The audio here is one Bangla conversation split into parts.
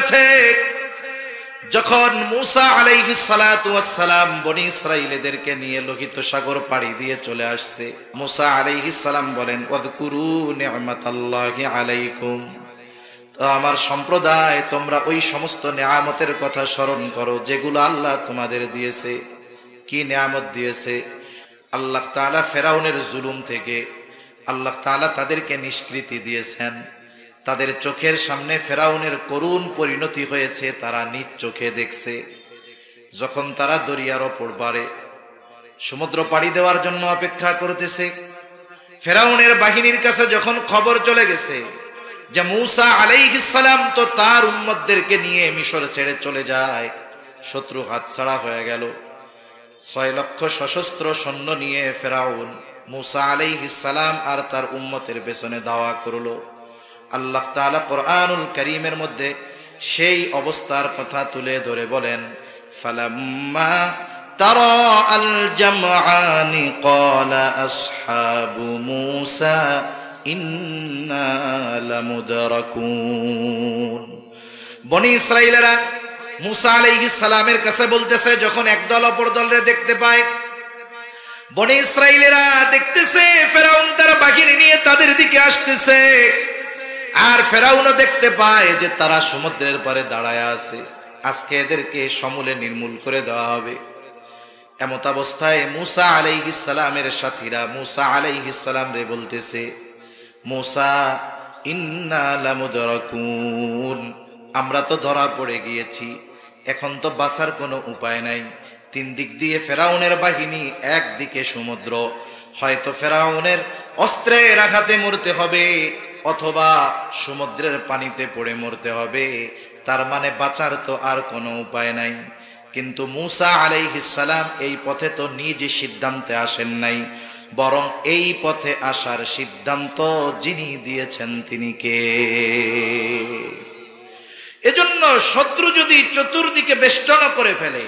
করেছে। যখন মূসা আলাইহিস সালাতু ওয়াস সালাম বনি ইসরাঈলদেরকে নিয়ে লোহিত সাগর পাড়ি দিয়ে চলে আসছে, মূসা আলাইহিস সালাম বলেন, ওয়াযকুরু নি'মাতাল্লাহি আলাইকুম, তো আমার সম্প্রদায় তোমরা ওই সমস্ত নেয়ামতের কথা স্মরণ করো যেগুলো আল্লাহ তোমাদের দিয়েছে। কি নেয়ামত দিয়েছে? আল্লাহ তাআলা ফেরাউনের জুলুম থেকে আল্লাহ তাআলা তাদেরকে নিষ্কৃতি দিয়েছেন। তাদের চোখের সামনে ফেরাউনের করুণ পরিণতি হয়েছে, তারা নিজ চোখে দেখছে। যখন তারা দরিয়ার ওপর পারে সমুদ্র পাড়ি দেওয়ার জন্য অপেক্ষা করতেছে, ফেরাউনের বাহিনীর কাছে যখন খবর চলে গেছে যে মূসা আলাইহিস সালাম তো তার উম্মতদেরকে নিয়ে মিশর ছেড়ে চলে যায়, শত্রু হাতছাড়া হয়ে গেল। 6 লক্ষ সশস্ত্র সৈন্য নিয়ে ফেরাউন মূসা আলাইহিস সালাম আর তার উম্মতের পেছনে দাওয়া করলো। আল্লাহ তাআলা কোরআনুল কারীমের মধ্যে সেই অবস্থার কথা তুলে ধরে বলেন, ফালাম্মা তারা আল জামআনি ক্বালা আসহাবু মূসা ইন্না লামুদরাকুন। বনি ইসরাঈলেরা মূসা আলাইহিস সালামের কাছে বলতেছে, যখন একদল অপর দলরে দেখতে পায়, বনি ইসরাঈলেরা দেখতেছে ফেরাউন তার বাহিনী নিয়ে তাদের দিকে আসতেছে, আর ফেরাউনও দেখতে পায় যে তারা সমুদ্রের পারে দাঁড়ায় আছে, আজকে এদেরকে সমূলে নির্মূল করে দেওয়া হবে। এমত অবস্থায় মূসা আলাইহিস সালামের সাথীরা মূসা আলাইহিস সালাম রে বলতেছে, মূসা ইন্না লামুদরাকুন, আমরা তো ধরা পড়ে গিয়েছি, এখন তো বাঁচার কোনো উপায় নাই। 3 দিক দিয়ে ফেরাউনের বাহিনী, একদিকে সমুদ্র, হয়তো ফেরাউনের অস্ত্রের আঘাতে মরতে হবে অথবা সমুদ্রের পানিতে পড়ে মরতে হবে, তার মানে বাঁচার তো আর কোনো উপায় নাই। কিন্তু মূসা আলাইহিস সালাম এই পথে তো নিজ সিদ্ধান্তে আসেন নাই, বরং এই পথে আসার সিদ্ধান্ত যিনি দিয়েছেন তিনি কে? এজন্য শত্রু যদি চতুর্দিকে বেষ্টন করে ফেলে,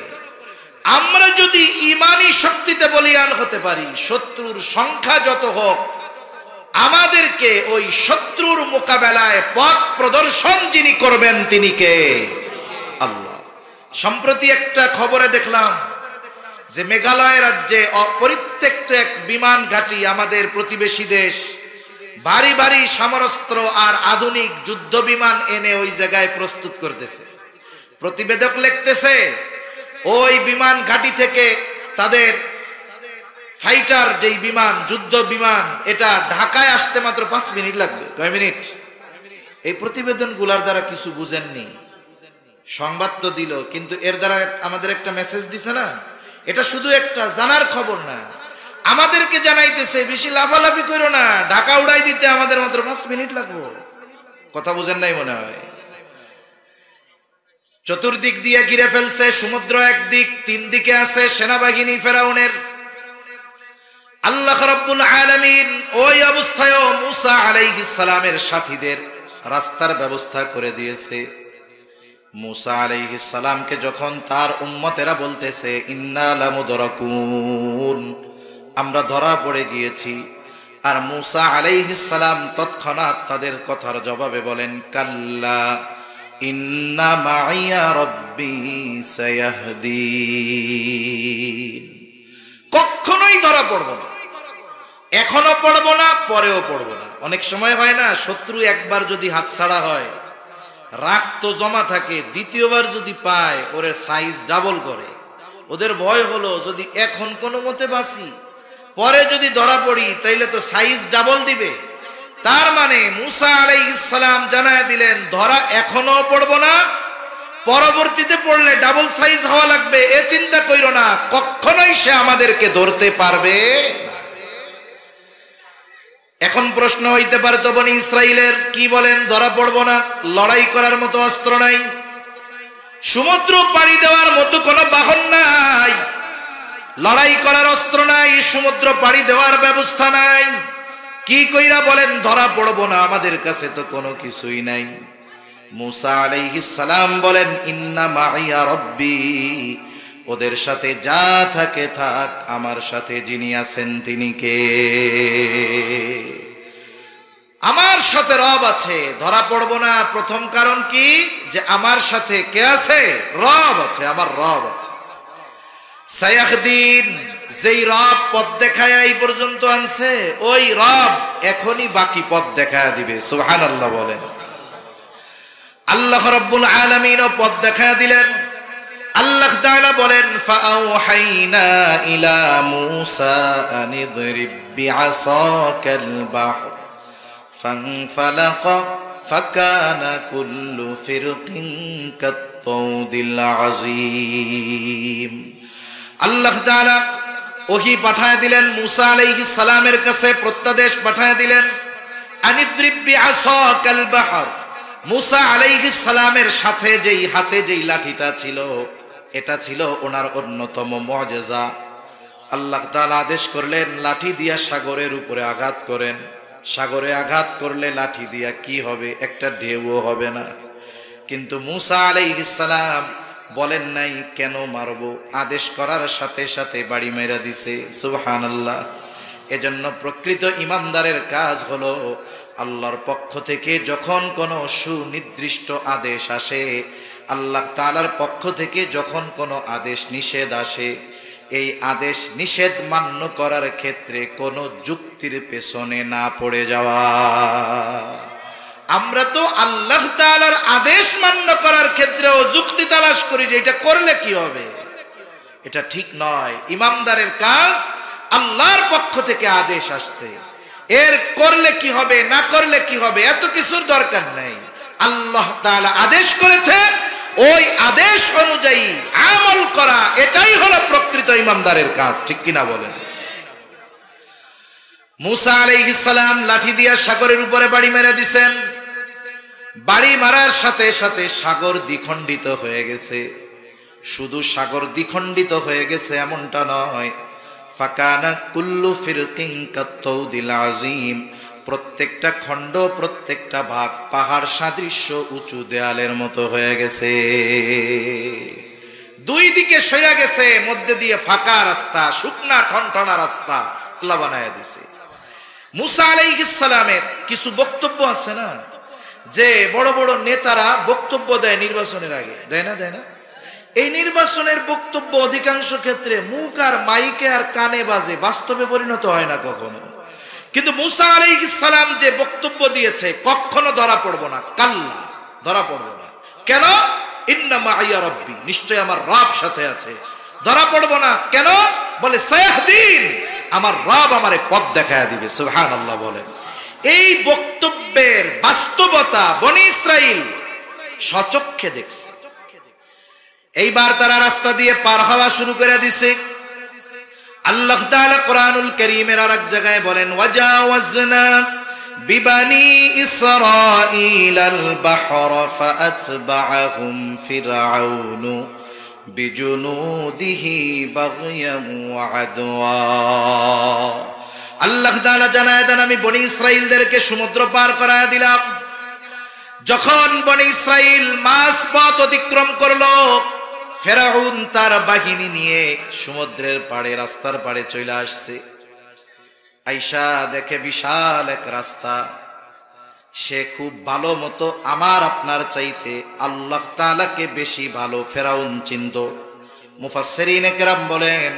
আমরা যদি ঈমানি শক্তিতে বলীয়ান হতে পারি, শত্রুর সংখ্যা যত হোক, আমাদেরকে ওই শত্রুর মোকাবেলায় পথ প্রদর্শন যিনি করবেন তিনি কে? আল্লাহ। সম্প্রতি একটা খবরে দেখলাম যে মেঘালয় রাজ্যে অপরিত্যক্ত এক বিমান ঘাঁটি আমাদের প্রতিবেশী দেশ ভারী ভারী সমরাস্ত্র আর আধুনিক যুদ্ধ বিমান এনে ওই জায়গায় প্রস্তুত করতেছে। প্রতিবেদক লিখতেছে, ওই বিমান ঘাঁটি থেকে তাদের ফাইটার যেই বিমান, যুদ্ধ বিমান, এটা ঢাকায় আসতে মাত্র 5 মিনিট লাগবে। কয় মিনিট? এই প্রতিবেদনগুলোর দ্বারা কিছু বুঝেননি, সংবাদ তো দিল, কিন্তু এর দ্বারা আমাদের একটা মেসেজ দিছে না, এটা শুধু একটা জানার খবর না, আমাদেরকে জানাইতেছে বেশি লাফালাফি করো না, ঢাকা উড়াই দিতে আমাদের মাত্র 5 মিনিট লাগবে। কথা বুঝেন নাই মনে হয়। চতুর্দিক দিয়ে ঘিরে ফেলছে, সমুদ্র একদিক, 3 দিকে আছে সেনাবাহিনী ফেরাউনের। আল্লাহ রাব্বুল আলামিন ওই অবস্থায়ও মূসা আলাইহিস সালামের সাথীদের রাস্তার ব্যবস্থা করে দিয়েছে। মূসা আলাইহিস সালামকে যখন তার উম্মতেরা বলতেছে ইন্না লামুদরাকুন, আমরা ধরা পড়ে গিয়েছি, আর মূসা আলাইহিস সালাম তৎক্ষণাৎ তাদের কথার জবাবে বলেন, কাল্লা ইন্না মাইয়া রাব্বি সায়াহদিন, কখনোই ধরা পড়বো না, এখনো পড়বো না, পরেও পড়বো না। অনেক সময় হয় না, শত্রু একবার যদি হাতছাড়া হয়, রাগ তো জমা থাকে, দ্বিতীয়বার যদি পায় ওরে সাইজ ডাবল করে। ওদের ভয় হলো যদি এখন কোনো মতে বাঁচি, পরে যদি ধরা পড়ি তাইলে তো সাইজ ডাবল দিবে। তার মানে মূসা আলাইহিস সালাম জানায় দিলেন, ধরা এখনো পড়বো না, পরবর্তীতে পড়লে ডাবল সাইজ হওয়া লাগবে, এ চিন্তা কইরো না, কখনোই সে আমাদেরকে ধরতে পারবে না। এখন প্রশ্ন হইতে পারে, তো বনি ইসরাইলের কি বলেন ধরা পড়বো না? লড়াই করার মতো অস্ত্র নাই, সমুদ্র পাড়ি দেওয়ার মতো কোনো বাহন নাই, লড়াই করার অস্ত্র নাই, সমুদ্র পাড়ি দেওয়ার ব্যবস্থা নাই, কি কইরা বলেন ধরা পড়বো না? আমাদের কাছে তো কোনো কিছুই নাই। মূসা আলাইহিস সালাম বলেন, ইন্না মাইয়া রাব্বি, ওদের সাথে যা থাকে থাক, আমার সাথে যিনি আছেন তিনি কে? আমার সাথে রব আছে, ধরা পড়বো না। প্রথম কারণ কি? যে আমার সাথে কে আছে? রব আছে, আমার রব আছে। সায়াহদিন, যেই রব পথ দেখায় এই পর্যন্ত আনছে, ওই রব এখনই বাকি পথ দেখায় দিবে। সুবহানাল্লাহ বলেন। আল্লাহ রাব্বুল আলামিনও পথ দেখায় দিলেন। আল্লাহ তাআলা বলেন, ফাআওহাইনা ইলা মূসা আনিদরিব বিআসাকাল বাহর ফানফালাকা ফাকানা কুল্লু ফিরকিন কাত-তাউদিল আযীম। আল্লাহ তাআলা ওহী পাঠায় দিলেন মূসা আলাইহিস সালামের কাছে, প্রত্যাদেশ পাঠায় দিলেন, আনিদরিব বিআসাকাল বাহর। মূসা আলাইহিস সালামের সাথে যেই হাতে যেই লাঠিটা ছিল, এটা ছিল ওনার অন্যতম মুআজিজা। আল্লাহ তাআলা আদেশ করলেন, লাঠি দিয়া সাগরের উপরে আঘাত করেন। সাগরে আঘাত করলে লাঠি দিয়া কি হবে? একটা ঢেউও হবে না। কিন্তু মূসা আলাইহিস সালাম বলেন নাই কেন মারবো, আদেশ করার সাথে সাথে বাড়ি মেরা দিছে। সুবহানাল্লাহ। এজন্য প্রকৃত ইমানদারের কাজ হলো, আল্লাহর পক্ষ থেকে যখন কোনো সুনির্দিষ্ট আদেশ আসে, আল্লাহ তাআলার পক্ষ থেকে যখন কোনো আদেশ নিষেধ আসে, এই আদেশ নিষেধ মান্য করার ক্ষেত্রে কোনো যুক্তির পেছনে না পড়ে যাওয়া। আমরা তো আল্লাহ তাআলার আদেশ মান্য করার ক্ষেত্রেও যুক্তি তালাশ করি যে এটা করলে কি হবে। এটা ঠিক নয়। ইমানদারের কাজ, আল্লাহর পক্ষ থেকে আদেশ আসছে, এর করলে কি হবে না করলে কি হবে এত কিছুর দরকার নেই। আল্লাহ তাআলা আদেশ করেছে, ওই আদেশ অনুযায়ী আমল করা, এটাই হলো প্রকৃত ইমানদারের কাজ। ঠিক কিনা বলেন? মূসা আলাইহিস সালাম লাঠি দিয়া সাগরের উপরে বাড়ি মেরে দিয়েছেন। বাড়ি মারার সাথে সাথে সাগর দ্বিখণ্ডিত হয়ে গেছে। শুধু সাগর দ্বিখণ্ডিত হয়ে গেছে এমনটা নয়, ফাকানা কুল্লু ফিরকিন কাত-তাউদিল আযীম। প্রত্যেকটা খণ্ড, প্রত্যেকটা ভাগ পাহাড় সাদৃশ্য উঁচু দেয়ালের মতো হয়ে গেছে। দুই দিকে সইরা গেছে, মধ্যে দিয়ে ফাঁকা রাস্তা, শুকনা ঠনঠনা রাস্তা আল্লাহ বানায়া দিছে। মূসা আলাইহিস সালামের কিছু বক্তব্য আছে না, যে বড় বড় নেতারা বক্তব্য দেয় নির্বাচনের আগে, দেয় না? এই নির্বাচনের বক্তব্য অধিকাংশ ক্ষেত্রে মুখ আর মাইকে আর কানে বাজে, বাস্তবে পরিণত হয় না কখনো। কিন্তু মূসা আলাইহিস সালাম যে বক্তব্য দিয়েছে, কখনো ধরা পড়বো না, কাল্লা, ধরা পড়বো না। কেন? ইন্না মাইয়া রাব্বি, নিশ্চয় আমার রব সাথে আছে। ধরা পড়বো না কেন? বলে সায়াহদিন, আমার রব আমারে পথ দেখায় দিবে। সুবহানাল্লাহ বলেন। এই বক্তব্যের বাস্তবতা বনি ইসরাইল সচক্ষে দেখছে। এইবার তারা রাস্তা দিয়ে পার হওয়া শুরু করে দিছে। আল্লাহ তাআলা কোরআনুল কারীমের আরেক জায়গায় বলেন, ওয়াজাওয়াজনা বিবানি ইসরাঈলাল বাহরা ফাআতবাআহুম ফিরআউনু বিজুনুদিহি বাগয়াম ওয়া আদওয়া। আল্লাহ তাআলা জানায় দেন, আমি বনি ইসরাইলদেরকে সমুদ্র পার করায় দিলাম। যখন বনি ইসরাইল মাঝ পথ অতিক্রম করলো, ফেরাউন তার বাহিনী নিয়ে সমুদ্রের পাড়ে, রাস্তার পাড়ে চলে আসছে। আইসা দেখে বিশাল এক রাস্তা। সে খুব ভালো মতো আমার আপনার চাইতে আল্লাহ তাআলাকে বেশি ভালো ফেরাউন চিনত। মুফাসসিরিনে কেরাম বলেন,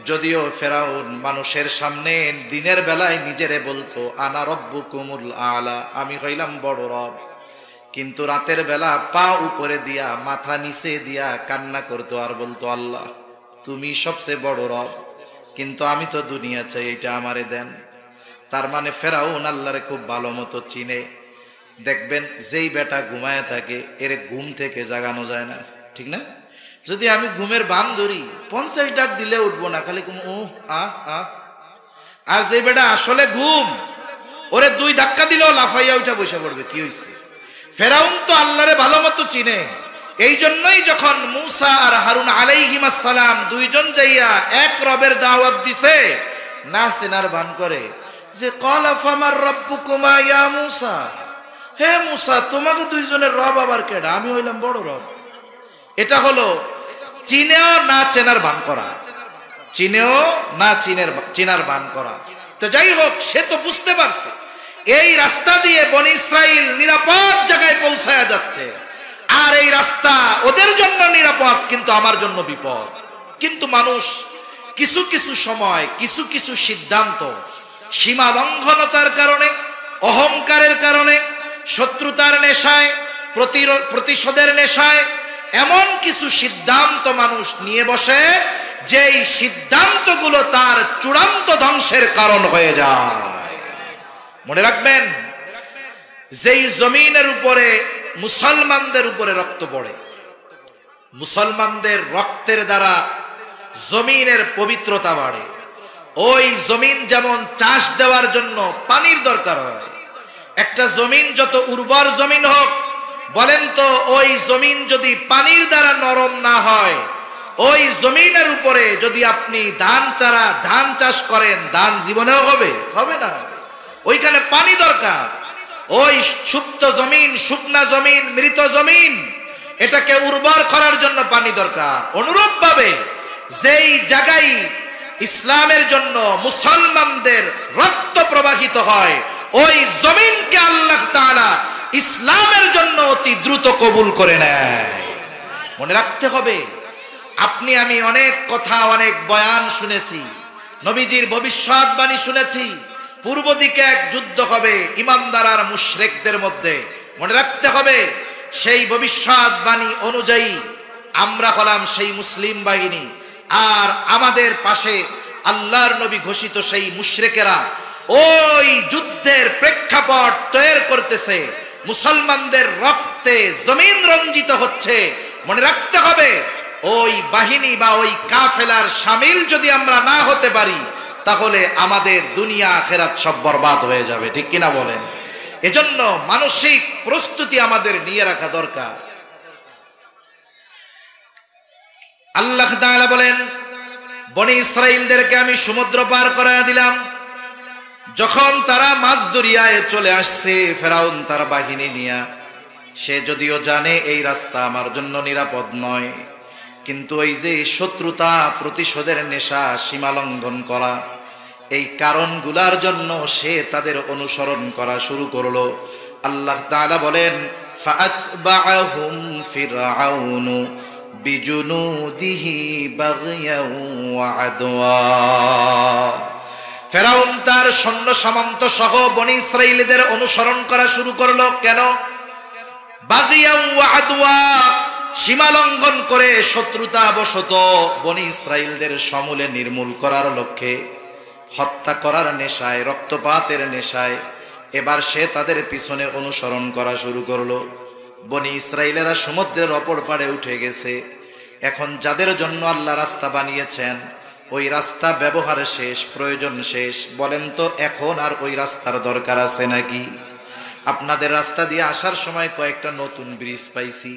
যদিও ফেরাউন মানুষের সামনে দিনের বেলায় নিজেরে বলতো আনা রব্বুকুমুল আলা, আমি হইলাম বড় রব, কিন্তু রাতের বেলা পা উপরে দিয়া মাথা নিচে দিয়া কান্না করতো আর বলতো, আল্লাহ তুমি সবচেয়ে বড় রব, কিন্তু আমি তো দুনিয়া চাই, এটা আমারে দেন। তার মানে ফেরাউন আল্লাহরে খুব ভালো মতো চিনে। দেখবেন যেই বেটা ঘুমায় থাকে, এর ঘুম থেকে জাগানো যায় না, ঠিক না? যদি আমি ঘুমের বান ধরি 50 ডাক দিলে উঠবো না, খালি আর যে বেটা আসলে ঘুম, ওরে 2 ধাক্কা দিলেও লাফাইয়া উঠা বসে পড়বে। কি হয়েছে? ফেরাউন তো আল্লাহরে ভালো মতো চিনে। এই জন্যই যখন মূসা আর হারুন আলাইহিমাস সালাম দুইজন যাইয়া এক রবের দাওয়াত দিছে, না চেনার ভান করে যে ক্বালা ফামার রাব্বুকুমা ইয়া মূসা, হে মূসা তোমাকে দুইজনের রব আবার কেডা? আমি হইলাম বড় রব। এটা হলো চিনেও না চেনার ভান করা, চিনেও না চিনার ভান করা। তো যাই হোক, সে তো বুঝতে পারছে এই রাস্তা দিয়ে বনি ইসরাইল নিরাপদ জায়গায় পৌঁছায়া যাচ্ছে, আর এই রাস্তা ওদের জন্য নিরাপদ কিন্তু আমার জন্য বিপদ। কিন্তু মানুষ কিছু কিছু সময় কিছু কিছু সিদ্ধান্ত সীমা লঙ্ঘনতার কারণে, অহংকারের কারণে, শত্রুতার নেশায়, প্রতিশোধের নেশায় এমন কিছু সিদ্ধান্ত মানুষ নিয়ে বসে যেই সিদ্ধান্তগুলো তার চূড়ান্ত ধ্বংসের কারণ হয়ে যায়। মনে রাখবেন, যেই জমিনের উপরে মুসলমানদের উপরে রক্ত পড়ে, মুসলমানদের রক্তের দ্বারা জমিনের পবিত্রতা বাড়ে। ওই জমিন যেমন চাষ দেওয়ার জন্য পানির দরকার হয়, একটা জমিন যত উর্বর জমিন হোক, বলেন তো ওই জমিন যদি পানির দ্বারা নরম না হয়, ওই জমিনের উপরে যদি আপনি ধান চাষ করেন, ধান জীবনেও হবে না। ওইখানে পানি দরকার। ওই সুপ্ত জমিন, শুকনা জমিন, মৃত জমিন, এটাকে উর্বর করার জন্য পানি দরকার। অনুরূপ ভাবে যেই জায়গায় ইসলামের জন্য মুসলমানদের রক্ত প্রবাহিত হয়, ওই জমিনকে আল্লাহ তাআলা ইসলামের জন্য অতি দ্রুত কবুল করে নেয়। মনে রাখতে হবে, আপনি আমি অনেক কথা, অনেক বয়ান শুনেছি, নবীজির ভবিষ্যৎবাণী শুনেছি, পূর্ব দিকে এক যুদ্ধ হবে ইমানদার আর মুশরিকদের মধ্যে। মনে রাখতে হবে, সেই ভবিষ্যৎবাণী অনুযায়ী আমরা হলাম সেই মুসলিম বাহিনী, আর আমাদের পাশে আল্লাহর নবী ঘোষিত সেই মুশরিকেরা ওই যুদ্ধের প্রেক্ষাপট তৈরি করতেছে। মুসলমানদের রক্তে জমিন রঞ্জিত হচ্ছে। মনে রাখতে হবে, ওই বাহিনী বা ওই কাফেলার শামিল যদি আমরা না হতে পারি, তাহলে আমাদের দুনিয়া আখিরাত সব বরবাদ হয়ে যাবে। ঠিক কিনা বলেন? এজন্য মানসিক প্রস্তুতি আমাদের নিয়ে রাখা দরকার। আল্লাহ তাআলা বলেন, বনি ইসরাইলদেরকে আমি সমুদ্র পার করায় দিলাম। যখন তারা মাঝ দরিয়ায় চলে আসছে, ফেরাউন তার বাহিনী নিয়ে, সে যদিও জানে এই রাস্তা আমার জন্য নিরাপদ নয়, কিন্তু ওই যে শত্রুতা, প্রতিশোধের নেশা, সীমা লঙ্ঘন করা, এই কারণগুলার জন্য সে তাদের অনুসরণ করা শুরু করলো। আল্লাহ তাআলা বলেন, ফাআতবাআহুম ফিরআউনু বিজুনুদিহি বাগয়াও ওয়া আদওয়া। ফেরাউন তার সৈন্য সামন্ত সহ বনি ইসরাইলদের অনুসরণ করা শুরু করলো। কেন? বাগয়াও ওয়া আদওয়া, সীমা লঙ্ঘন করে শত্রুতা বশত বনি ইসরাইলদের সমূলে নির্মূল করার লক্ষ্যে, হত্যা করার নেশায়, রক্তপাতের নেশায় এবার সে তাদের পিছনে অনুসরণ করা শুরু করলো। বনি ইসরাইলেরা সমুদ্রের অপর পাড়ে উঠে গেছে। এখন যাদের জন্য আল্লাহ রাস্তা বানিয়েছেন, ওই রাস্তা ব্যবহার শেষ, প্রয়োজন শেষ। বলেন তো, এখন আর ওই রাস্তার দরকার আছে নাকি? আপনাদের রাস্তা দিয়ে আসার সময় কয়েকটা নতুন ব্রিজ পাইছি।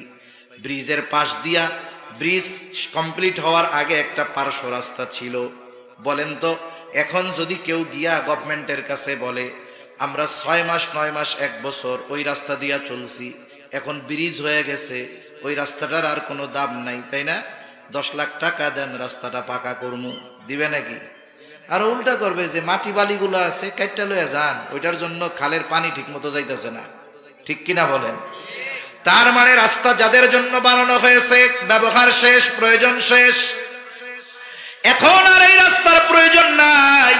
ব্রিজের পাশ দিয়া, ব্রিজ কমপ্লিট হওয়ার আগে একটা পার্শ্ব রাস্তা ছিল। বলেন তো, এখন যদি কেউ গিয়া গভর্নমেন্টের কাছে বলে, আমরা 6 মাস, 9 মাস, 1 বছর ওই রাস্তা দিয়া চলছি, এখন ব্রিজ হয়ে গেছে, ওই রাস্তাটার আর কোনো দাম নাই, তাই না? 10 লাখ টাকা দেন, রাস্তাটা পাকা করমু, দিবে নাকি? আর উল্টা করবে যে মাটি বালিগুলো আছে কাইটটা লয়ে যান, ওইটার জন্য খালের পানি ঠিক মতো যাইতেছে না। ঠিক কিনা বলেন? তার মানে রাস্তা যাদের জন্য বানানো হয়েছে, ব্যবহার শেষ, প্রয়োজন শেষ। এখন আর এই রাস্তার প্রয়োজন নাই।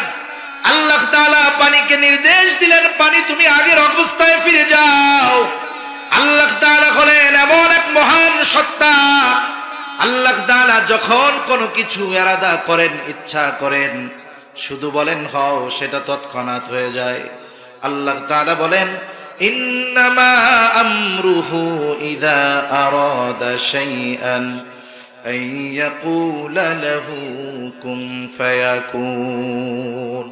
আল্লাহ তাআলা পানিকে নির্দেশ দিলেন, পানি তুমি আগের অবস্থায় ফিরে যাও। আল্লাহ তাআলা হলেন এমন এক মহান সত্তা। আল্লাহ তাআলা যখন কোনো কিছু ইরাদা করেন, ইচ্ছা করেন, শুধু বলেন হও, সেটা তৎক্ষণাৎ হয়ে যায়। আল্লাহ তাআলা বলেন, ইন্নামা আমরুহু ইযা আরাদা শাইআন আন ইয়াকুলা লাহু কুন ফায়াকুন।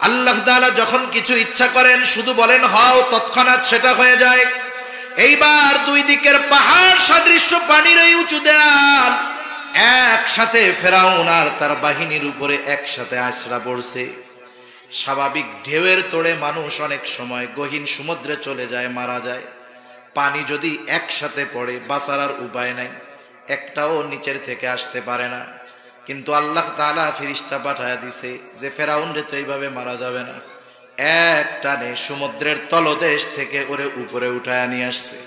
আল্লাহ তাআলা যখন কিছু ইচ্ছা করেন, শুধু বলেন হও, তৎক্ষণাৎ সেটা হয়ে যায়। এইবার দুই দিকের পাহাড় সদৃশ্য পানির এই উঁচু দেয়াল একসাথে ফেরাউন আর তার বাহিনীর উপরে একসাথে আছড়া পড়ছে। স্বাভাবিক ঢেউয়ের তোড়ে মানুষ অনেক সময় গহীন সমুদ্রে চলে যায়, মারা যায়। পানি যদি একসাথে পড়ে, বাঁচার আর উপায় নাই, একটাও নিচের থেকে আসতে পারে না। কিন্তু আল্লাহ তাআলা ফেরেশতা পাঠায় দিছে যে ফেরাউন রে তো এইভাবে মারা যাবে না, এক টানে সমুদ্রের তলদেশ থেকে ওরে উপরে উঠায় নিয়ে আসছে।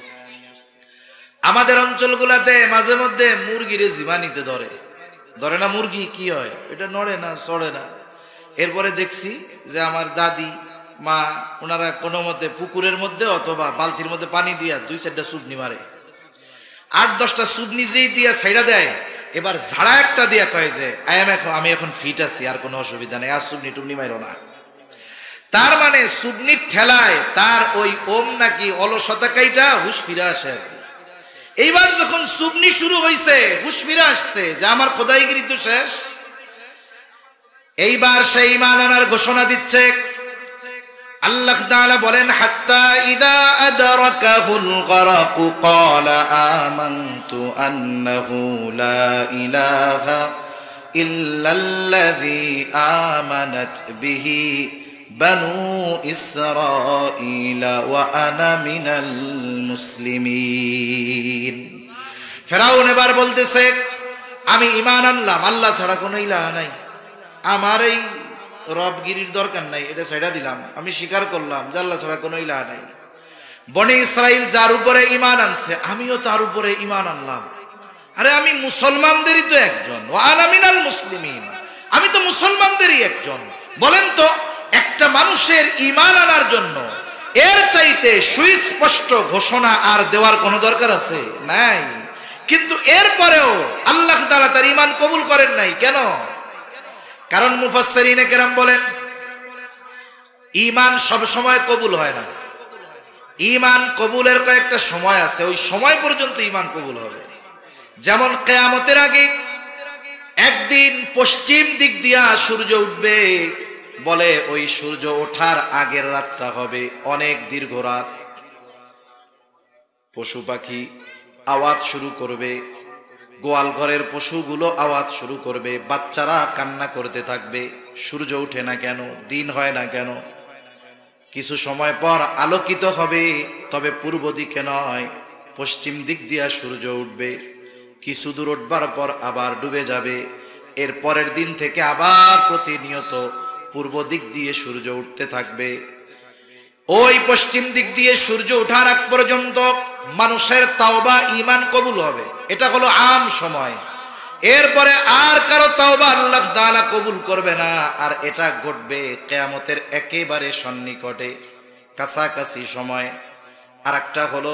আমাদের অঞ্চলগুলাতে মাঝে মধ্যে মুরগিরে জীবাণীতে ধরে না, মুরগি কি হয় এটা নড়ে না, চড়ে না। এরপরে দেখছি যে আমার দাদি মা ওনারা কোনো মতে পুকুরের মধ্যে অথবা বালতির মধ্যে পানি দিয়া 2-4টা চুবনি মারে, 8-10টা চুবনি যেই দিয়া ছাইড়া দেয়, এবার ঝাড়া একটা দিয়া কয় যে আমি এখন ফিট আছি, আর কোনো অসুবিধা নেই, আর চুবনি টুবনি মাইরো না। তার মানে চুবনির ঠেলায় তার ওই ওম নাকি অলসতা কাইটা হুশ ফিরে আসে। এইবার যখন চুবনি শুরু হইছে, হুশ ফিরে আসছে যে আমার খোদাইগিরি তো শেষ। এইবার সেই ঈমান আনার ঘোষণা দিচ্ছে। আল্লাহ তাআলা বলেন, হাত্তা ইযা আদরাকাহুল গরাক ক্বালা আমানতু আন্নাহু লা ইলাহা ইল্লাল্লাযী আমানাত বিহি বানু ইসরাঈল ওয়া আনা মিনাল মুসলিমিন। ফেরাউন এবার বলতেছে, আমি ঈমান আনলাম, আল্লাহ ছাড়া কোনো ইলাহ নাই, আমার এই রবগিরির দরকার নাই, এটা ছেড়ে দিলাম, আমি স্বীকার করলাম যে আল্লাহ ছাড়া কোনো ইলাহ নাই। বনি ইসরাইল যার উপরে ঈমান আনছে, আমিও তার উপরে ঈমান আনলাম। আরে আমি মুসলমানদেরই তো একজন, ওয়া আনা মিনাল মুসলিমিন, আমি তো মুসলমানদেরই একজন। বলেন তো, একটা মানুষের ঈমান আনার জন্য এর চাইতে সুস্পষ্ট ঘোষণা আর দেওয়ার কোনো দরকার আছে? নাই। কিন্তু এরপরেও আল্লাহ তাআলা তার ঈমান কবুল করেন নাই। কেন? কারণ মুফাসসিরিনে কেরাম বলেন, ঈমান সব সময় কবুল হয় না। ঈমান কবুলের কয়েকটা সময় আছে, ওই সময় পর্যন্ত ঈমান কবুল হবে। যেমন কিয়ামতের আগে একদিন পশ্চিম দিক দিয়া সূর্য উঠবে, বলে ওই সূর্য ওঠার আগের রাতটা হবে অনেক দীর্ঘ রাত। পশু পাখি আওয়াজ শুরু করবে, গোয়াল ঘরের পশুগুলো আওয়াজ শুরু করবে, বাচ্চারা কান্না করতে থাকবে, সূর্য ওঠে না কেন, দিন হয় না কেন। কিছু সময় পর আলোকিত হবে, তবে পূর্ব দিকে নয়, পশ্চিম দিক দিয়া সূর্য উঠবে। কিছু দূর উঠবার পর আবার ডুবে যাবে। এর পরের দিন থেকে আবার প্রতিনিয়ত পূর্ব দিক দিয়ে সূর্য উঠতে থাকবে। ওই পশ্চিম দিক দিয়ে সূর্য ওঠার আগ পর্যন্ত মানুষের তাওবা ঈমান কবুল হবে। এটা হলো আম সময়। এরপরে আর কারো তাওবা আল্লাহ তাআলা কবুল করবে না। আর এটা ঘটবে কিয়ামতের একেবারে সন্নিকটে, কাছাকাছি সময়। আর একটা হলো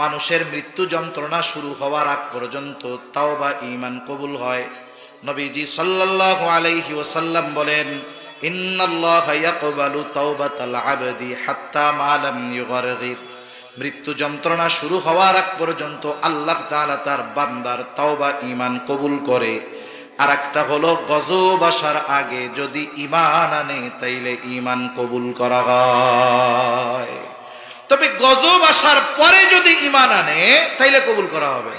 মানুষের মৃত্যু যন্ত্রণা শুরু হওয়ার আগ পর্যন্ত তাওবা ঈমান কবুল হয়। নবীজি সাল্লাল্লাহু আলাইহি ওয়াসাল্লাম বলেন, ইন্নাল্লাহা ইয়াকবালু তাওবাতাল আবদি হাত্তা মা লাম ইউগারগির। মৃত্যু যন্ত্রণা শুরু হওয়ার আগ পর্যন্ত আল্লাহ তাআলা তার বান্দার তাওবা ঈমান কবুল করে। আর একটা হলো গজব আসার আগে যদি ঈমান আনে তাইলে ঈমান কবুল করা হয়। তবে গজব আসার পরে যদি ঈমান আনে তাইলে কবুল করা হবে।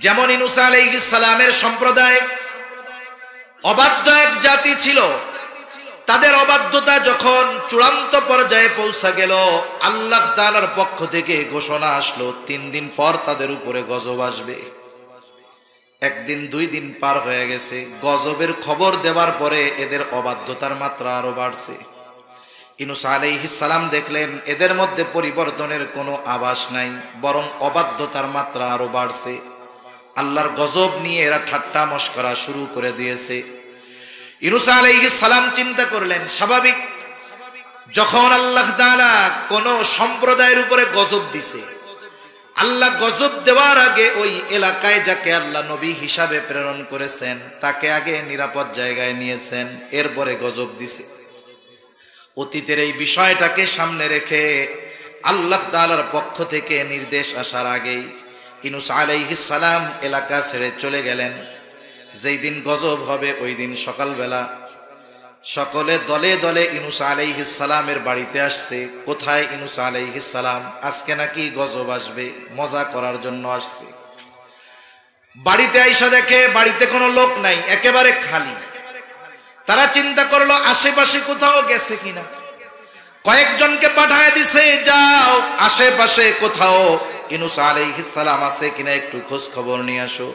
যেমন ইউনূস আলাইহিস সালামের সম্প্রদায় অবাধ্য এক জাতি ছিল। তাদের অবাধ্যতা যখন চূড়ান্ত পর্যায়ে পৌঁছা গেল, আল্লাহ তাআলার পক্ষ থেকে ঘোষণা আসলো 3 দিন পর তাদের উপরে গজব আসবে। 1 দিন 2 দিন পার হয়ে গেছে, গজবের খবর দেওয়ার পরে এদের অবাধ্যতার মাত্রা আরো বাড়ছে। ইউনূস আলাইহিস সালাম দেখলেন এদের মধ্যে পরিবর্তনের কোনো আভাস নাই, বরং অবাধ্যতার মাত্রা আরো বাড়ছে। আল্লাহর গজব নিয়ে এরা ঠাট্টা মশকরা শুরু করে দিয়েছে। ইউনূস আলাইহিস সালাম চিন্তা করলেন, স্বাভাবিক, যখন আল্লাহ তাআলা কোন সম্প্রদায়ের উপরে গজব দিছে, আল্লাহ গজব দেওয়ার আগে ওই এলাকায় যাকে আল্লাহ নবী হিসাবে প্রেরণ করেছেন তাকে আগে নিরাপদ জায়গায় নিয়েছেন, এরপরে গজব দিছে। অতীতের এই বিষয়টাকে সামনে রেখে আল্লাহ তাআলার পক্ষ থেকে নির্দেশ আসার আগেই ইউনূস আলাইহিস সালাম এলাকা ছেড়ে চলে গেলেন। যেই দিন গজব হবে ওই দিন সকালবেলা সকলে দলে দলে ইউনূস আলাইহিস সালামের বাড়িতে আসছে। কোথায় ইউনূস আলাইহিস সালাম? আজকে নাকি গজব আসবে, মজা করার জন্য আসছে। বাড়িতে আইসা দেখে বাড়িতে কোনো লোক নাই, একেবারে খালি। তারা চিন্তা করলো আশেপাশে কোথাও গেছে কিনা। কয়েকজনকে পাঠায় দিছে, যাও আশেপাশে কোথাও ইউনূস আলাইহিস সালাম আছে কিনা একটু খোঁজ খবর নিয়ে আসো।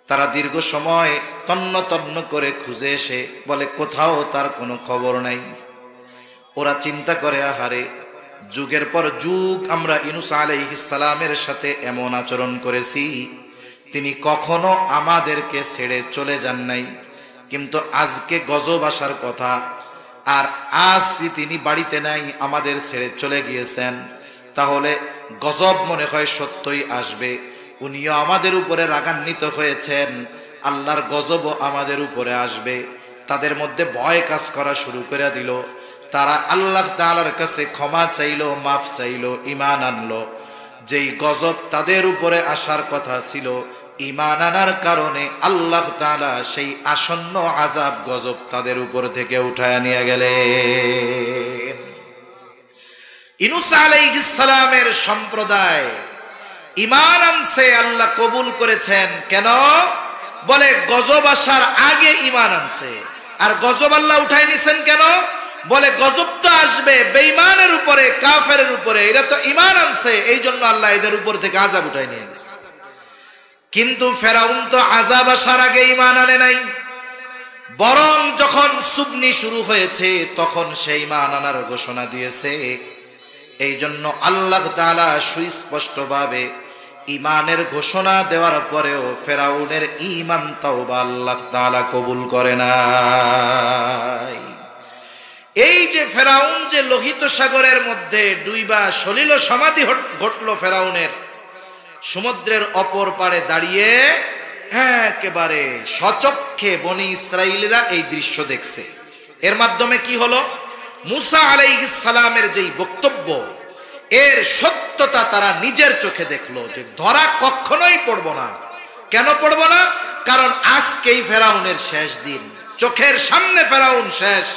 তারা দীর্ঘ সময় তন্ন তন্ন করে খুঁজে এসে বলে কোথাও তার কোনো খবর নাই। ওরা চিন্তা করে, আহারে যুগের পর যুগ আমরা ইউনূস আলাইহিস সালামের সাথে এমন আচরণ করেছি, তিনি কখনো আমাদেরকে ছেড়ে চলে যান নাই, কিন্তু আজকে গজব আসার কথা, আর আজ তিনি বাড়িতে নাই, আমাদের ছেড়ে চলে গিয়েছেন, তাহলে গজব মনে হয় সত্যই আসবে। উনিও আমাদের উপরে রাগান্বিত হয়েছেন, আল্লাহর গজবও আমাদের উপরে আসবে। তাদের মধ্যে ভয় কাজ করা শুরু করে দিল। তারা আল্লাহ তাআলার কাছে ক্ষমা চাইলো, মাফ চাইলো, ঈমান আনলো। যেই গজব তাদের উপরে আসার কথা ছিল, ঈমান আনার কারণে আল্লাহ তাআলা সেই আসন্ন আযাব গজব তাদের উপর থেকে উঠায় নিয়ে গেলেন। ইউনূস আলাইহিস সালামের সম্প্রদায় ঈমান আনছে, আল্লাহ কবুল করেছেন। কেন? বলে গজব আসার আগে ঈমান আনছে। আর গজব আল্লাহ উঠাই নিছেন কেন? বলে গজব তো আসবে বেঈমানের উপরে, কাফেরের উপরে, এরা তো ঈমান আনছে, এই জন্য আল্লাহ এদের উপর থেকে আযাব উঠাই নিয়ে গেছে। কিন্তু ফেরাউন তো আযাব আসার আগে ঈমান আনে নাই, বরং যখন সুবনি শুরু হয়েছে তখন সেই ঈমান আনার ঘোষণা দিয়েছে। এই জন্য আল্লাহ তাআলা সুস্পষ্টভাবে ঈমানের ঘোষণা দেওয়ার পরেও ফেরাউনের ঈমান তাওবা আল্লাহ তাআলা কবুল করে নাই। এই যে ফেরাউন যে লোহিত সাগরের মধ্যে ডুইবা সলিল সমাধি ঘটলো ফেরাউনের, সমুদ্রের অপর পারে দাঁড়িয়ে একেবারে সচক্ষে বনি ইসরাইলরা এই দৃশ্য দেখছে। এর মাধ্যমে কি হলো? মুসা আলাইহিস সালামের যেই বক্তব্য, এর সত্যতা তারা নিজের চোখে দেখলো, যে ধরা কখনোই পড়ব না। কেন পড়ব না? কারণ আজকেই ফেরাউনের শেষ দিন, চোখের সামনে ফেরাউন শেষ।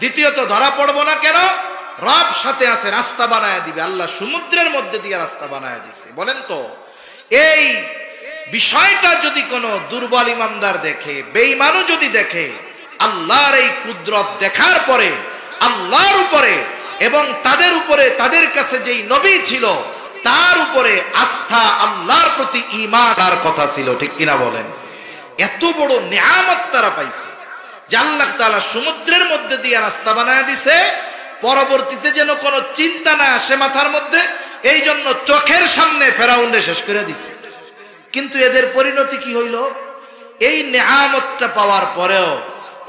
দ্বিতীয়ত ধরা পড়ব না কেন? রব সাথে আছে, রাস্তা বানায় দিবে। আল্লাহ সমুদ্রের মধ্যে দিয়ে রাস্তা বানায় দিছে। বলেন তো, এই বিষয়টা যদি কোনো দুর্বল ইমানদার দেখে, বেঈমানও যদি দেখে, আল্লাহর এই কুদরত দেখার পরে আল্লাহর উপরে এবং তাদের উপরে, তাদের কাছে যেই নবী ছিল তার উপরে আস্থা, আল্লাহর প্রতি ঈমান আর কথা ছিল, ঠিক কিনা বলেন? এত বড় নিয়ামত তারা পাইছে যে আল্লাহ তাআলা সমুদ্রের মধ্যে দিয়ে রাস্তা বানায় দিছে, পরবর্তীতে যেন কোনো চিন্তা না আসে মাথার মধ্যে, এই জন্য চোখের সামনে ফেরাউনরে শেষ করে দিছে। কিন্তু এদের পরিণতি কি হইল? এই নিয়ামতটা পাওয়ার পরেও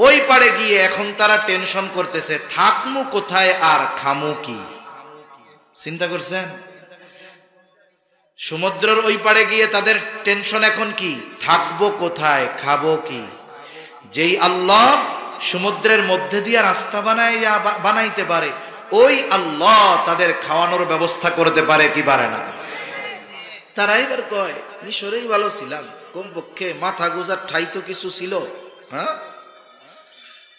ওই পারে গিয়ে এখন তারা টেনশন করতেছে, থাকমু কোথায় আর খামু কি? চিন্তা করছেন? সমুদ্রের ওই পারে গিয়ে তাদের টেনশন এখন কি? থাকবো কোথায়, খাবো কি? যেই আল্লাহ সমুদ্রের মধ্যে দিয়ে রাস্তা বানাইতে পারে, ওই আল্লাহ তাদের খাওয়ানোর ব্যবস্থা করতে পারে কি পারে না? তারা এবার কয়, মিশরেই ভালো ছিলাম, কমপক্ষে মাথা গুজার ঠাই তো কিছু ছিল। হ্যাঁ,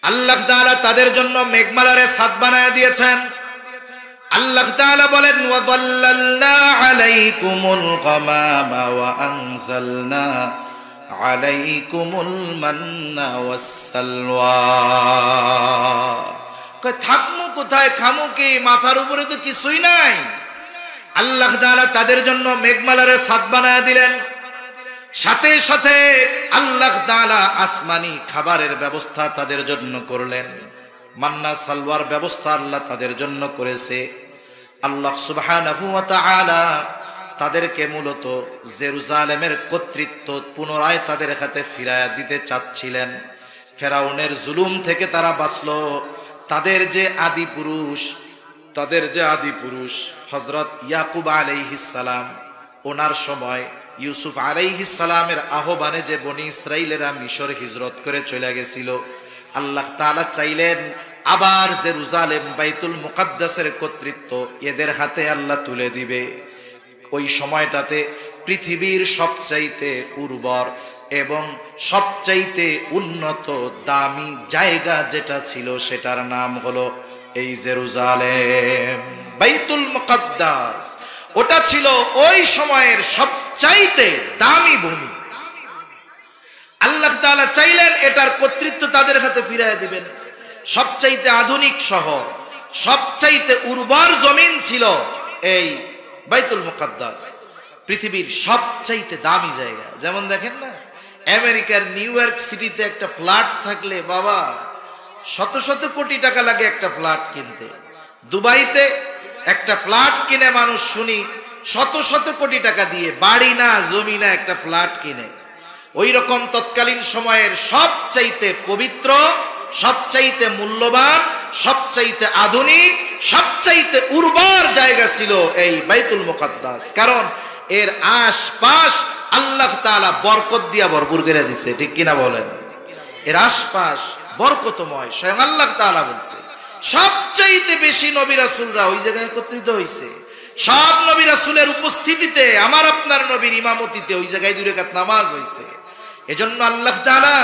আল্লাহ তাআলা তাদের জন্য মেঘমালারে ছাদ বানায় দিয়েছেন। আল্লাহ তাআলা বলেন, ওয়াযাল্লালনা আলাইকুমুল গামামা ওয়া আনজালনা আলাইকুমুল মান্না ওয়াসসালওয়া। কয় থাকমু কোথায়, খামু কি? মাথার উপরে তো কিছুই নাই। আল্লাহ তাআলা তাদের জন্য মেঘমালারে ছাদ বানায় দিলেন। সাথে সাথে আল্লাহ তাআলা আসমানি খাবারের ব্যবস্থা তাদের জন্য করলেন। মান্না সালওয়ার ব্যবস্থা আল্লাহ তাদের জন্য করেছে। আল্লাহ সুবহানাহু ওয়া তাআলা তাদেরকে মূলত জেরুজালেমের কর্তৃত্ব পুনরায় তাদের হাতে ফিরায়া দিতে চাচ্ছিলেন। ফেরাউনের জুলুম থেকে তারা বাঁচলো। তাদের যে আদি পুরুষ হযরত ইয়াকুব আলাইহিস সালাম, ওনার সময় ইউসুফ আলাইহিস সালামের আহ্বানে যে বনি ইসরাইলেরা মিশর হিজরত করে চলে গেছিল, আল্লাহ তাআলা চাইলেন আবার জেরুজালেম বাইতুল মুকাদ্দাসের কর্তৃত্ব এদের হাতে আল্লাহ তুলে দিবে। ওই সময়টাতে পৃথিবীর সবচাইতে উর্বর এবং সবচাইতে উন্নত দামি জায়গা যেটা ছিল সেটার নাম হলো এই জেরুজালেম, বাইতুল মুকাদ্দাস। ওটা ছিল ওই সময়ের সবচাইতে দামি ভূমি। আল্লাহ তাআলা চাইলেন এটার কর্তৃত্ব তাদের হাতে ফিরিয়ে দিবেন। সবচাইতে আধুনিক শহর, সবচাইতে উর্বর জমিন ছিল এই বাইতুল মুকাদ্দাস, পৃথিবীর সবচাইতে দামি জায়গা। যেমন দেখেন না, আমেরিকার নিউ ইয়র্ক সিটিতে একটা ফ্ল্যাট থাকলে বাবা শত শত কোটি টাকা লাগে একটা ফ্ল্যাট কিনতে। দুবাইতে একটা ফ্ল্যাট কিনে মানুষ শুনি শত শত কোটি টাকা দিয়ে, বাড়ি না জমি না, একটা ফ্ল্যাট কিনে। ওই রকম তৎকালীন সময়ের সবচাইতে পবিত্র, সবচাইতে মূল্যবান, সবচাইতে আধুনিক, সবচাইতে উর্বর জায়গা ছিল এই বাইতুল মুকাদ্দাস। কারণ এর আশপাশ আল্লাহ তাআলা বরকত দিয়া ভরপুর করে দিছে, ঠিক কিনা বলেন? এর আশপাশ বরকতময়। স্বয়ং আল্লাহ তাআলা বলছে সবচাইতে বেশি নবী রাসূলরা ওই জায়গায় একত্রিত হইছে। সব নবী রাসূলের উপস্থিতিতে, আমার আপনার নবীর ইমামতিতে ওই জায়গায় 2 রাকাত নামাজ হইছে। এজন্য আল্লাহ তাআলা,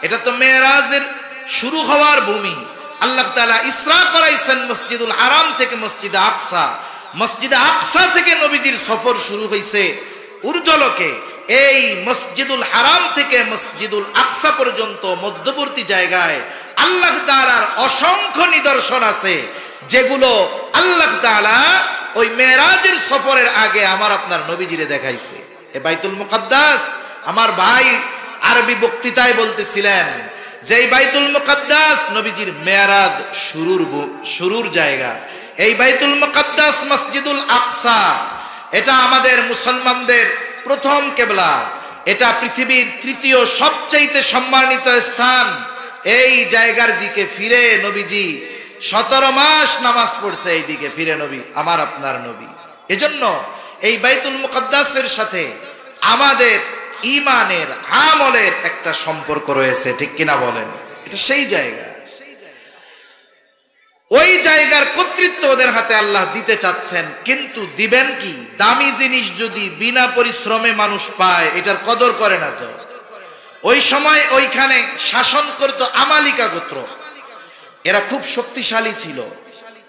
এটা তো মেরাজের শুরু হওয়ার ভূমি, আল্লাহ তাআলা ইসরা করাইছেন মসজিদুল হারাম থেকে মসজিদে আকসা। মসজিদে আকসা থেকে নবীজির সফর শুরু হইছে ঊর্ধ্বলোকে। এই মসজিদুল হারাম থেকে মসজিদুল আকসা পর্যন্ত মধ্যবর্তী জায়গায় আল্লাহ তাআলার অসংখ্য নিদর্শন আছে, যেগুলো আল্লাহ তাআলা ওই মেরাজের সফরের আগে আমার আপনার নবীজিরে দেখাইছে। এ বাইতুল মুকাদ্দাস, আমার ভাই আরবি বক্তৃতায় বলতেছিলেন যে এই বাইতুল মুকাদ্দাস নবীজির মেরাজ শুরুর জায়গা। এই বাইতুল মুকাদ্দাস মসজিদুল আকসা, এটা আমাদের মুসলমানদের প্রথম কিবলা। এটা পৃথিবীর তৃতীয় সবচাইতে সম্মানিত স্থান। এই জায়গার দিকে ফিরে নবীজি 17 মাস নামাজ পড়ছে, এই দিকে ফিরে নবী, আমার আপনার নবী। এজন্য এই বাইতুল মুকাদ্দাসের সাথে আমাদের ঈমানের, আমলের একটা সম্পর্ক রয়েছে, ঠিক কিনা বলেন? এটা সেই জায়গা। ওই জায়গার কর্তৃত্ব ওদের হাতে আল্লাহ দিতে চাচ্ছেন, কিন্তু দিবেন কি? দামি জিনিস যদি বিনা পরিশ্রমে মানুষ পায়, এটার কদর করে না তো। ওই সময় ওইখানে শাসন করত আমালিকা গোত্র। এরা খুব শক্তিশালী ছিল।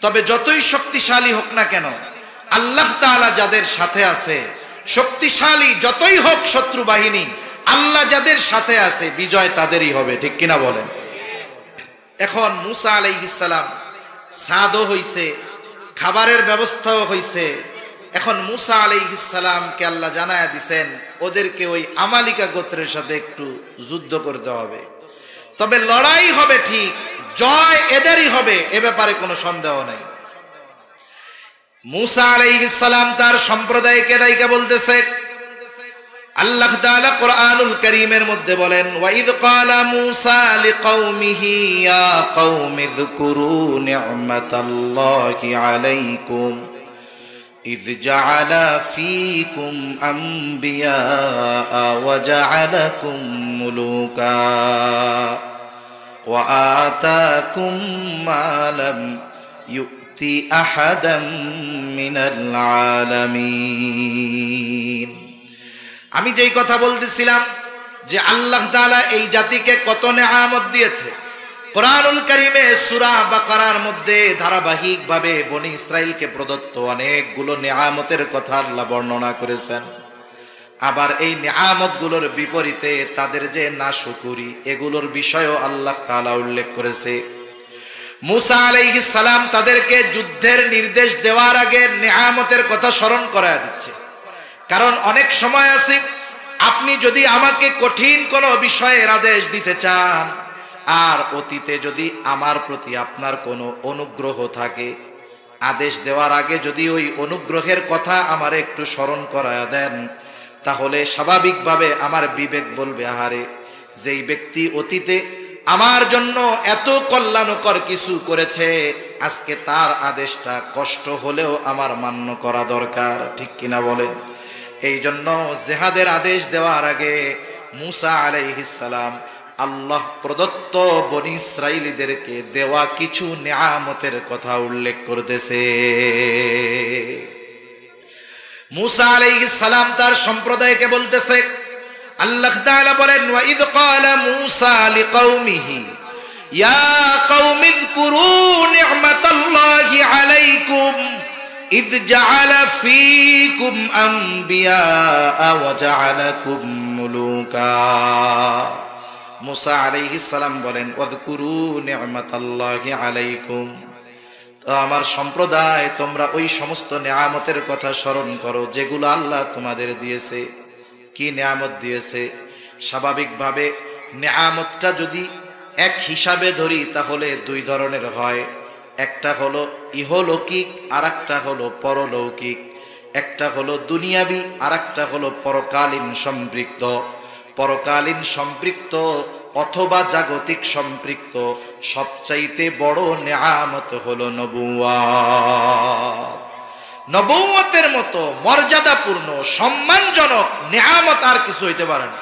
তবে যতই শক্তিশালী হোক না কেন, আল্লাহ তাআলা যাদের সাথে আছে, শক্তিশালী যতই হোক শত্রু বাহিনী, আল্লাহ যাদের সাথে আছে বিজয় তাদেরই হবে, ঠিক কিনা বলেন? এখন মুসা আলাইহিস সালাম সাদও হইছে, খাবারের ব্যবস্থাও হইছে। এখন মুসা আলাইহিস সালামকে আল্লাহ জানায়া দিছেন ওদেরকে ওই আমালিকা গোত্রের সাথে একটু যুদ্ধ করতে হবে। তবে লড়াই হবে ঠিক, জয় এদেরই হবে, এ ব্যাপারে কোনো সন্দেহ নেই। মুসা আলাইহিস সালাম তার সম্প্রদায়কে ডাইকা বলতেছে, আল্লাহ তাআলা কোরআনুল কারীমের মধ্যে বলেন, ওয়াইদ ক্বালা মূসা লিকাওমিহি ইয়া কওমি যকুরু নি'মাতাল্লাহি আলাইকুম ইয জাআলা ফীকুম আমবিয়া ওয়া জাআলাকুম মুলুকা ওয়া আতাকুম মা লাম ইউতি আহাদাম মিনাল আলামিন। আমি যেই কথা বলতেছিলাম যে আল্লাহ তাআলা এই জাতিকে কত নেয়ামত দিয়েছে, কোরআনুল কারীমে সূরা বাকারার মধ্যে ধারাবাহিকভাবে বনি ইসরাইলকে প্রদত্ত অনেকগুলো নেয়ামতের কথা আল্লাহ বর্ণনা করেছেন। আবার এই নেয়ামতগুলোর বিপরীতে তাদের যে নাশকরি, এগুলোর বিষয়ও আল্লাহ তাআলা উল্লেখ করেছে। মুসা আলাইহিস সালাম তাদেরকে যুদ্ধের নির্দেশ দেওয়ার আগে নেয়ামতের কথা স্মরণ করায় দিচ্ছে। কারণ অনেক সময় আছে, আপনি যদি আমাকে কঠিন কোনো বিষয়ের আদেশ দিতে চান, আর অতীতে যদি আমার প্রতি আপনার কোনো অনুগ্রহ থাকে, আদেশ দেওয়ার আগে যদি ওই অনুগ্রহের কথা আমার একটু স্মরণ করায় দেন, তাহলে স্বাভাবিকভাবে আমার বিবেক বলবে, আহারে, যেই ব্যক্তি অতীতে আমার জন্য এত কল্যাণকর কিছু করেছে, আজকে তার আদেশটা কষ্ট হলেও আমার মান্য করা দরকার, ঠিক কিনা বলেন? এই জন্য জিহাদের আদেশ দেওয়ার আগে মুসা আলাইহিস সালাম আল্লাহ প্রদত্ত বনি ইসরাইলীদেরকে দেওয়া কিছু নেয়ামতের কথা উল্লেখ করতেছে। মুসা আলাইহিস সালাম তার সম্প্রদায়কে বলতেছে, আল্লাহ তাআলা বলেন, ওয়াইদ ক্বালা মূসা লিকাওমিহি ইয়া কওমি যকুরু নি'মাতাল্লাহি আলাইকুম ইয জাআলা ফীকুম আমবিয়া ওয়া জাআলাকুম মুলুকা। মুসা আলাইহিস সালাম বলেন, ওয়াযকুরু নি'মাতাল্লাহি আলাইকুম, তো আমার সম্প্রদায় তোমরা ওই সমস্ত নেয়ামতের কথা স্মরণ করো যেগুলো আল্লাহ তোমাদের দিয়েছে। কি নেয়ামত দিয়েছে? স্বাভাবিকভাবে নেয়ামতটা যদি এক হিসাবে ধরি তাহলে দুই ধরনের হয়। একটা হলো ইহলৌকিক, আর একটা হলো পরলৌকিক। একটা হলো দুনিয়াবি, আর একটা হলো পরকালীন সম্পৃক্ত। পরকালীন সম্পৃক্ত অথবা জাগতিক সম্পৃক্ত সবচাইতে বড় নেয়ামত হলো নবুওয়াত। নবুওয়াতের মতো মর্যাদাপূর্ণ সম্মানজনক নেয়ামত আর কিছু হইতে পারে না।